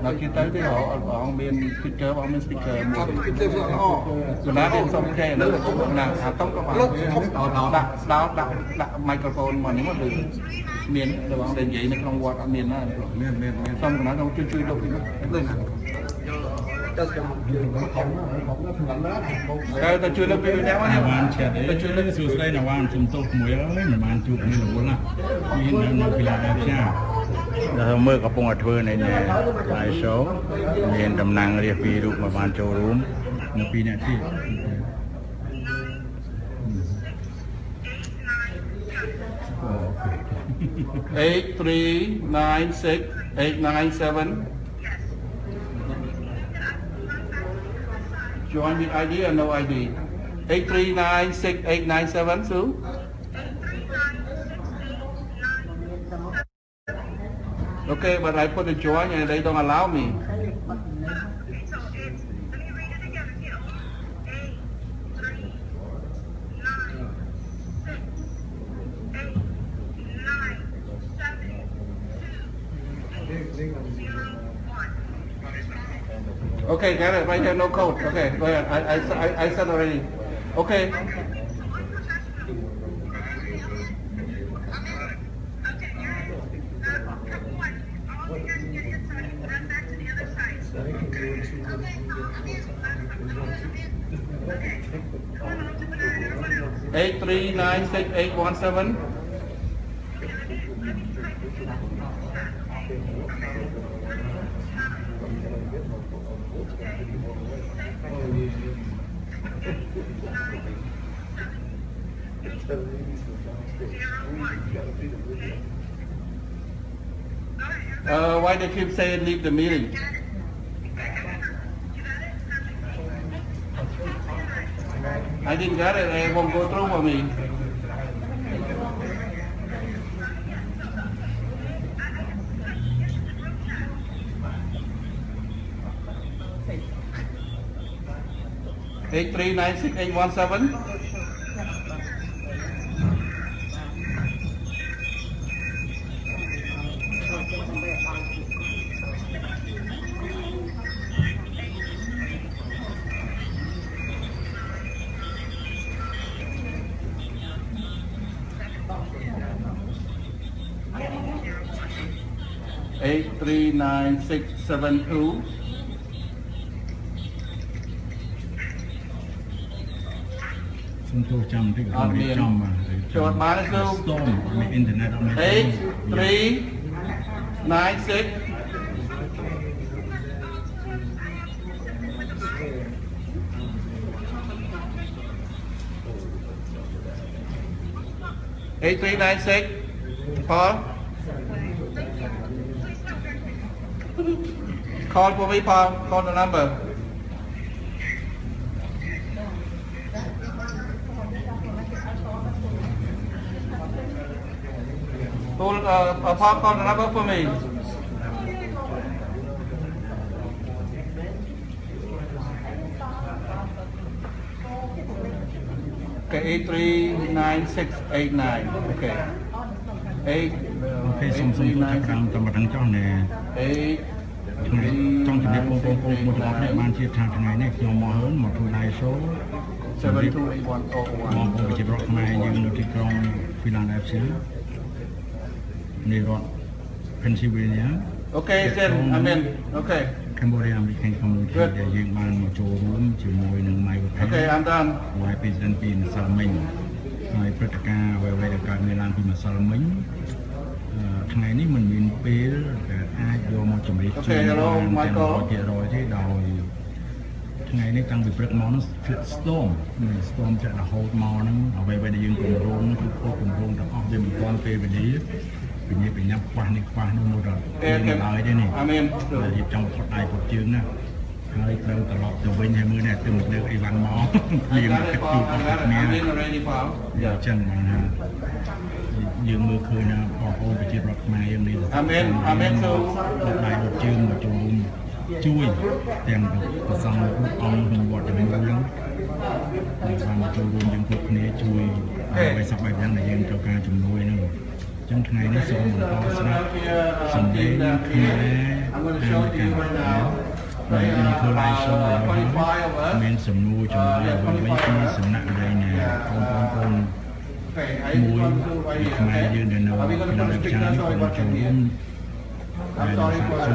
nó kia tới thì họ bên speaker họ bên speaker của nó bên xong khe nữa là tóc các bạn đặt microphone mà nếu mà được miền rồi bạn đến vậy nó không qua miền nó xong nó đâu chui đâu lên ta chui lên bên đéo nhá bạn ta chui lên xuống đây là bạn chúng tôi muối ơi mà bạn chụp như là bốn là nhìn nó là nhaเราเมื่อกระปงอัดเวอร์ในเนี่ยไลฟ์โชว์เรียนตำนานเรียกปีรูปมาบานโจรูมในปีนี้ที่8396897 join with ID or no ID 8396897 Sue Okay, but I put a join and they don't allow me. Okay, got it. Right here, no code. Okay, go ahead. I said already. Okay. Eight three nine six eight one seven. Why they keep saying leave the meeting? I didn't get it. It won't go through for me. Eight three nine six eight one seven. Eight three nine six seven two. Short minus two. Eight three nine six. Eight three nine six. Paul. Call for me, Paul. Call the number. Paul, call the number for me. Okay, 839689. Okay. សូមទូខាងតាមទាំងចង់ណែចង់ជំរាបបងប្អូនមួយចំនួនបានជៀបថាថ្ងៃនេះខ្ញុំមកហើយមកធ្វើ live show 7281001បងប្អូនប្រជាប្រដ្ឋខ្មែរយើងនៅទីក្រុង Philadelphia នៃរដ្ឋ Pennsylvania Okay, then amen. Okay. Cambodia American Community ដែលយើងបានមកចូលរួមជាមួយនឹង Okay, I'm done. ហើយ President ពីម្សិលមិញហើយព្រឹត្តិការណ៍អ្វីៗដែលកើតមានឡើងពីម្សិលមិញថ្ងៃនេះមិនមានពេលដែលអាចយកមកជំរាបជូនបាន100%ទេដោយថ្ងៃនេះតាំងពីព្រឹកមកនោះគឺ storm ចាក់រហូតមកហ្នឹងអ្វីៗដែលយើងគម្រោងគឺខុសគម្រោងទាំងអស់វាមិនទាន់ពេលវេលាបញ្ញាខ្វះនេះខ្វះនោះមកដល់ពេលឡើយទេនេះអាមែនរៀបចំផុតដៃផុតជើងណាហើយត្រូវត្រឡប់ទៅវិញហើយមើលនេះទៅលើអីវ៉ាន់មកយើងគិតទូទៅគ្នាយ៉ាងចឹងយើងមើលឃើញណាបងប្អូនប្រជាប្រដ្ឋខ្មែរយើងនេះអាមែនសូមដៃរត់ជើងមកចូលរួមជួយទាំងប្រសងអង្គក្នុងវត្តទាំងមូលហ្នឹងបានមកចូលរួមយើងគ្រប់គ្នាជួយអ្វីសពបែបយ៉ាងដែលយើងត្រូវការជំនួយហ្នឹង ចឹងថ្ងៃនេះសូមបន្តស្ដាប់សម្លេងខ្មែរអានកម្មធ្វើឡាយសូមានសំណួរចម្លើយអ្វីៗពីសំណាក់ដែលណាបងមួយខ្មែរយើងនៅក្នុងវិទ្យាល័យខ្ញុំចូលរួមដែលសាកសួរ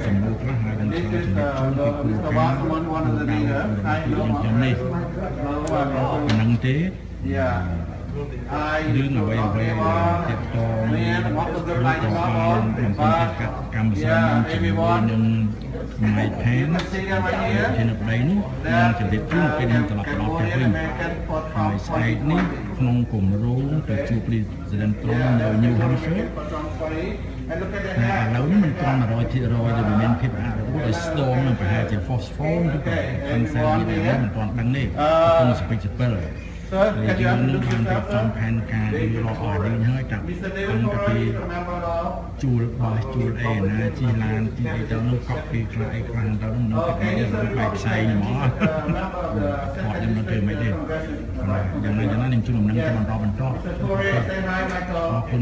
សំណួរខ្លះហើយនឹងឆ្លើយជំរាបជូនពីគ្រូការយ៉ាងនេះហ្នឹងទេរឿងអ្វីៗទាក់ទងឬក៏បានបំពេញកម្មវិធីជាមួយនឹងម៉ៃផែនជានៅប្តីនោះនឹងជម្រាបជូនពេលនឹងត្រឡប់ដល់ផ្ទះវិញហើយស្អែកនេះក្នុងគម្រោងទៅជួប President Trump នៅ New Hampshire តែឥឡូវនេះមិនត្រង់ 100% ដែលមានភាពអនុវត្តឲ្យស្ទងនឹងប្រហែលជា phosphorus ឬក៏ខាងសាមីនេះមិនទាន់ដឹងទេកំពុងស្ពេចស្ពិលយើងនឹងបានរៀបចំផែនការរៀបរាប់ឲ្យយើងហើយតាំងពីជួលបោះជួលអីណាជិះឡានជិះអីទៅនោះកប់ពីខ្លះអីខ្លះទៅនោះគេបែកផ្សេងហ្មងគាត់ខ្ញុំនៅធ្វើមិនទេយ៉ាងណានឹងជួលដំណឹងទៅបន្តអរគុណ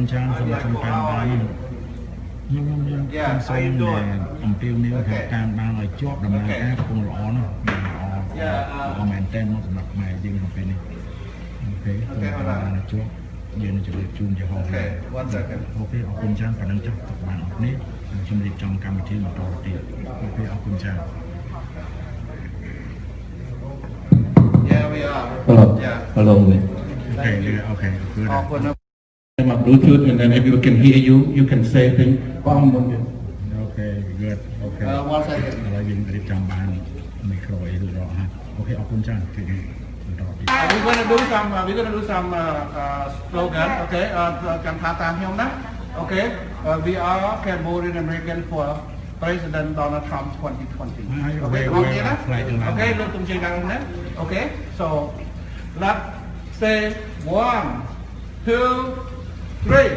ច្រើនសូមតាមបានខ្ញុំសូមអំពាវនាវថាតាមបានឲ្យជាប់ដំណើរការកំពុងល្អណាស់ល្អមែនតើមកសម្រាប់ខ្មែរយើងក្នុងពេលនេះអូខេតាមជួបយើងនឹងជម្រាបជូនជាហោអូខេអរគុណច្រើនប៉ុណ្ណឹងចុះទុកបានអរនេះខ្ញុំរៀបចំកម្មវិធីបន្តទៀតអូខេអរគុណច្រើន Yeah, we are. Hello. Okay, good. My Bluetooth, and then everyone can hear you. You can say things. Okay, good. Okay. 1 second. ឥឡូវយើងរៀបចំបានមីក្រូអីរួចរាល់ហើយអូខេអរគុណច្រើនគឺបន្តទៀត We're going to do some slogan. Okay. ចាំថាតាមខ្ញុំណា Okay. We are Cambodian American for President Donald Trump 2020. Okay. Okay. Look to me down there. Okay. So let's say 1, 2, 3.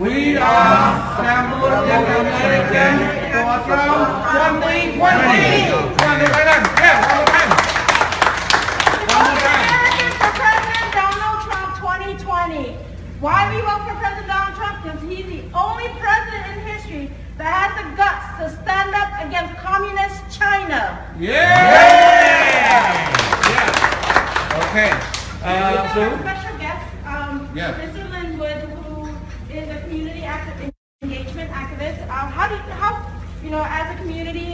We are Cambodian American for Trump 2020. One more time. Yeah, one more time. American for President Donald Trump 2020. Why we vote for President Donald Trump? Because he's the only president in history that has the guts to stand up against communist China. Yeah. Okay. So special guest, Mr. Linwood, who is a community engagement activist. How as a community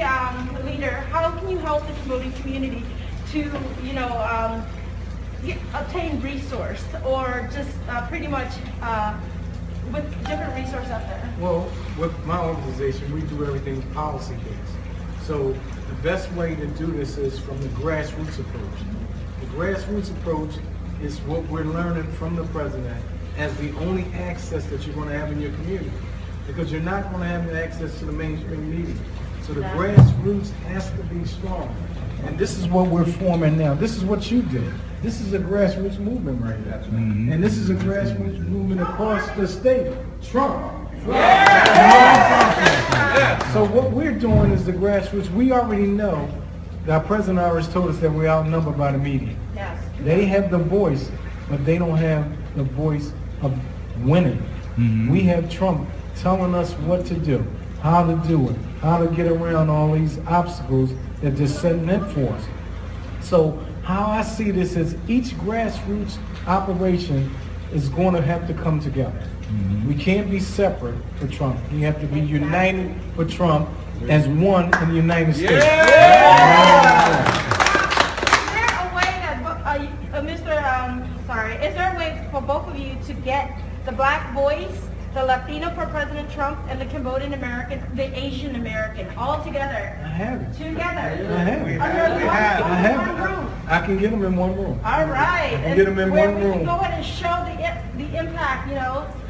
leader, how can you help the Cambodian community to obtain resource or just pretty much with different resources out there? Well, with my organization, we do everything policy based. So the best way to do this is from the grassroots approach. The grassroots approach is what we're learning from the president as the only access that you're going to have in your community, because you're not going to have access to the mainstream media. So the grassroots has to be strong. And this is what we're forming now. This is what you did. This is a grassroots movement right now. And this is a grassroots movement across the state. Trump. So what we're doing is the grassroots. We already know that our president already told us that we're outnumbered by the media. Yes. They have the voice, but they don't have the voice of winning. We have Trump telling us what to do, how to do it, how to get around all these obstacles that they're setting up for us. So how I see this is each grassroots operation is going to have to come together. We can't be separate for Trump. We have to be united for Trump as one in the United States. Is there a way that, is there a way for both of you to get the black voice, the Latino for President Trump, and the Cambodian American, the Asian American, all together? I have it. Together. I have it. I have it. I can get them in one room. All right. I can get them in one room. Go ahead and show the impact,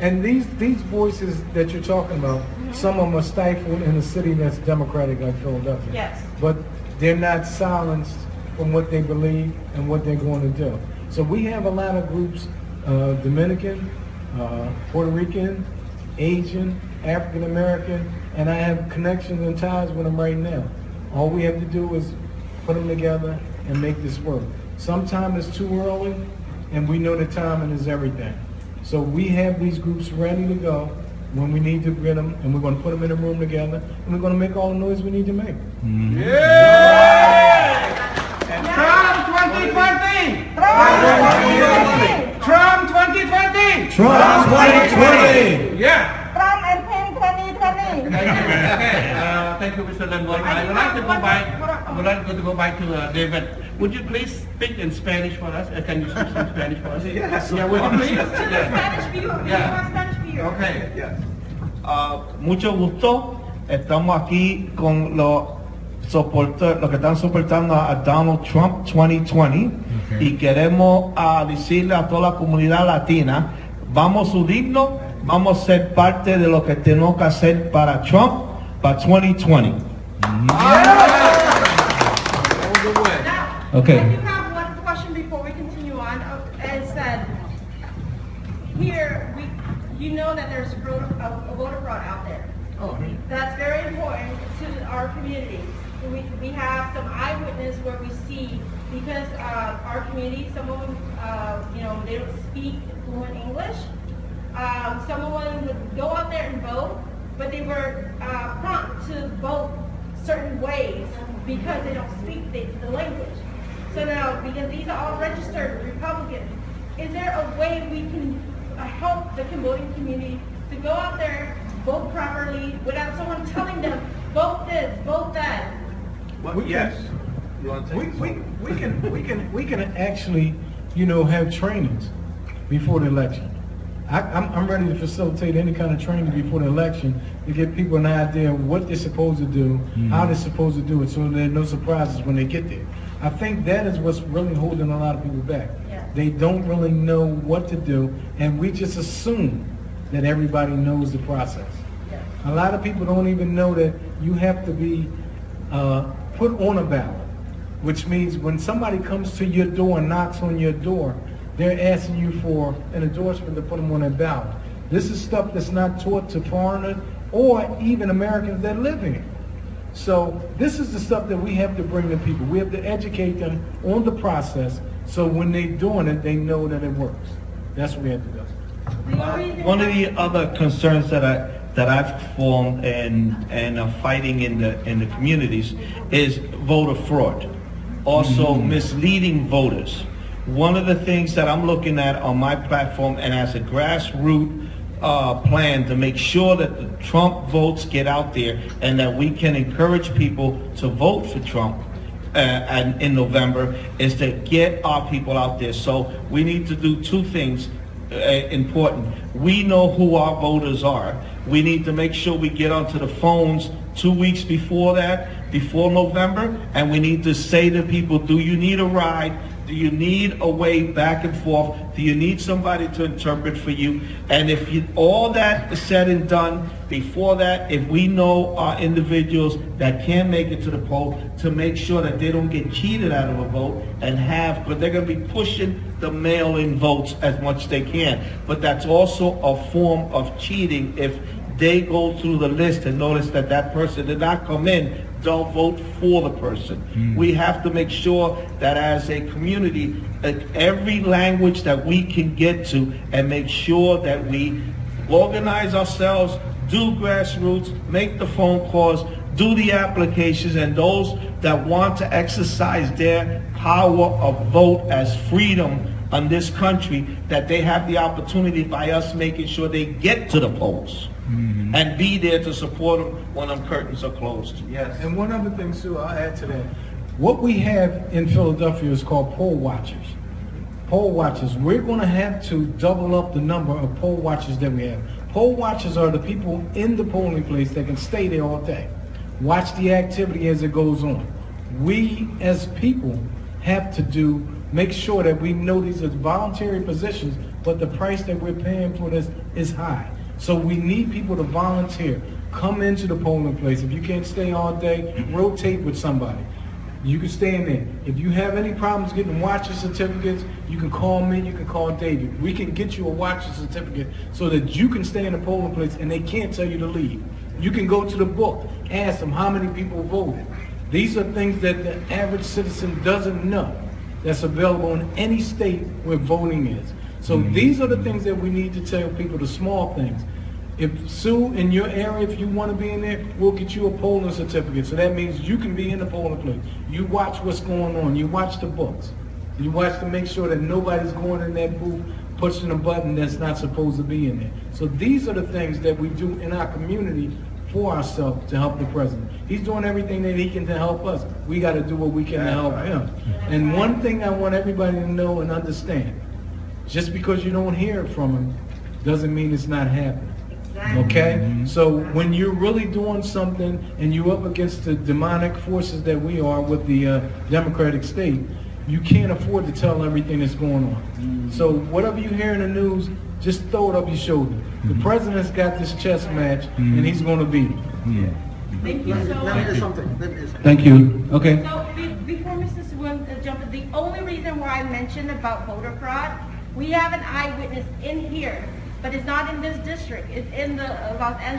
And these voices that you're talking about, some of them are stifled in a city that's democratic like Philadelphia. Yes. But they're not silenced from what they believe and what they're going to do. So we have a lot of groups, Dominican, Puerto Rican, Asian, African American, and I have connections and ties with them right now. All we have to do is put them together and make this work. Sometimes it's too early, and we know the timing is everything. So we have these groups ready to go, when we need to get them, and we're going to put them in a room together, and we're going to make all the noise we need to make. Trump 2020! Trump 2020! Trump 2020! Yeah. Trump and Pink 2020. Thank you, Mr. Lenwood. I would like to go back to David. Would you please speak in Spanish for us? Can you speak some Spanish for us? Yes. Yeah, would you please? To the Spanish viewer, Spanish viewer. Okay. Mucho gusto. Estamos aquí con los que están soportando a Donald Trump 2020 y queremos decirle a toda la comunidad latina, vamos a unirnos, vamos a ser parte de lo que tenemos que hacer para Trump para 2020. Okay. I do have one question before we continue on. As said, here you know that there's a voter fraud out there. That's very important to our community. We have some eyewitness where we see, because our community, some of them, they don't speak fluent English. Some of them would go out there and vote, but they were prompt to vote certain ways because they don't speak the language. So now, because these are all registered Republicans, is there a way we can help the Cambodian community to go out there, vote properly, without someone telling them, vote this, vote that? Yes. We can actually, have trainings before the election. I'm ready to facilitate any kind of training before the election to give people an idea of what they're supposed to do, how they're supposed to do it, so there are no surprises when they get there. I think that is what's really holding a lot of people back. Yeah. They don't really know what to do, and we just assume that everybody knows the process. Yeah. A lot of people don't even know that you have to be put on a ballot, which means when somebody comes to your door and knocks on your door, they're asking you for an endorsement to put them on a ballot. This is stuff that's not taught to foreigners or even Americans that live here. So this is the stuff that we have to bring to people. We have to educate them on the process, so when they're doing it, they know that it works. That's what we have to do. One of the other concerns that I've formed and fighting in the communities is voter fraud, also misleading voters. One of the things that I'm looking at on my platform and as a grassroots plan to make sure that the Trump votes get out there and that we can encourage people to vote for Trump and in November is to get our people out there. So we need to do two things important. We know who our voters are. We need to make sure we get onto the phones 2 weeks before that, before November, and we need to say to people, do you need a ride? Do you need a way back and forth? Do you need somebody to interpret for you? And if all that is said and done, before that, if we know our individuals that can make it to the poll, to make sure that they don't get cheated out of a vote but they're going to be pushing the mail-in votes as much as they can. But that's also a form of cheating if they go through the list and notice that that person did not come in. Don't vote for the person. We have to make sure that as a community, every language that we can get to, and make sure that we organize ourselves, do grassroots, make the phone calls, do the applications, and those that want to exercise their power of vote as freedom on this country, that they have the opportunity by us making sure they get to the polls. And be there to support them when them curtains are closed. Yes. And one other thing, Sue, I'll add to that. What we have in Philadelphia is called poll watchers. Poll watchers. We're going to have to double up the number of poll watchers that we have. Poll watchers are the people in the polling place that can stay there all day, watch the activity as it goes on. We, as people, have to make sure that we know these are voluntary positions, but the price that we're paying for this is high. So we need people to volunteer. Come into the polling place. If you can't stay all day, rotate with somebody. You can stay in there. If you have any problems getting watcher certificates, you can call me, you can call David. We can get you a watcher certificate so that you can stay in the polling place and they can't tell you to leave. You can go to the book, ask them how many people voted. These are things that the average citizen doesn't know that's available in any state where voting is. So these are the things that we need to tell people, the small things. If Sue, in your area, if you want to be in there, we'll get you a polling certificate. So that means you can be in the polling place. You watch what's going on. You watch the books. You watch to make sure that nobody's going in that booth pushing a button that's not supposed to be in there. So these are the things that we do in our community for ourselves to help the president. He's doing everything that he can to help us. We got to do what we can to help him. And one thing I want everybody to know and understand, just because you don't hear it from him doesn't mean it's not happening. Okay? So when you're really doing something and you're up against the demonic forces that we are with the Democratic state, you can't afford to tell everything that's going on. So whatever you hear in the news, just throw it up your shoulder. The president's got this chess match, and he's going to beat it. Thank you so much. Thank you. Okay. So before Mr. Hoeun jumps in, the only reason why I mentioned about voter fraud, we have an eyewitness in here, but it's not in this district. It's in the Los Angeles